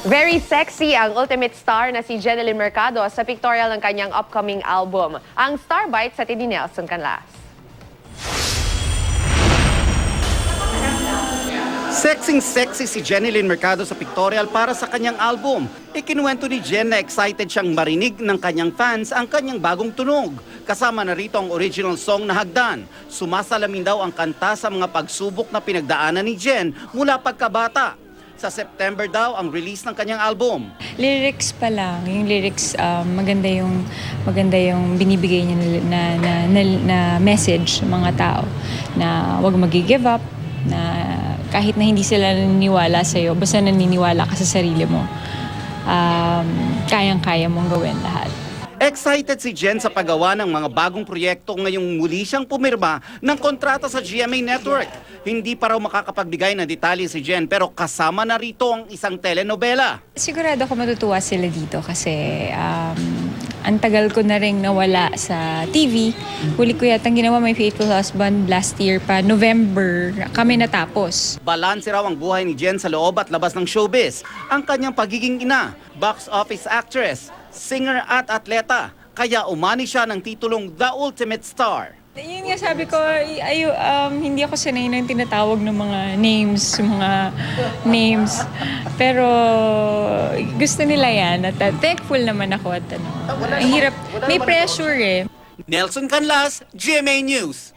Very sexy ang ultimate star na si Jeneline Mercado sa pictorial ng kanyang upcoming album. Ang Star Bite sa Tini Nelson Canlas. Sexy si Jeneline Mercado sa pictorial para sa kanyang album. Ikinuwento ni Jen na excited siyang marinig ng kanyang fans ang kanyang bagong tunog. Kasama na rito ang original song na Hagdan. Sumasalamin daw ang kanta sa mga pagsubok na pinagdaanan ni Jen mula pagkabata. Sa September daw ang release ng kanyang album. Lyrics pa lang, yung lyrics maganda yung binibigay niya na message sa mga tao na huwag magi-give up, na kahit na hindi sila naniniwala sa iyo, basta naniniwala ka sa sarili mo, kayang-kaya mong gawin lahat. Excited si Jen sa paggawa ng mga bagong proyekto ngayong muli siyang pumirma ng kontrata sa GMA Network. Hindi pa raw makakapagbigay ng detalye si Jen pero kasama na rito ang isang telenovela. Sigurado ako matutuwa sila dito kasi ang tagal ko na rin nawala sa TV. Huli ko yatang ginawa My Faithful Husband last year pa, November, kami natapos. Balanse raw ang buhay ni Jen sa loob at labas ng showbiz. Ang kanyang pagiging ina, box office actress, singer at atleta. Kaya umani siya ng titulong The Ultimate Star. Yun nga sabi ko, hindi ako sanay na tinatawag ng mga names. Pero gusto nila yan at thankful naman ako at ang hirap, may pressure eh. Nelson Canlas, GMA News.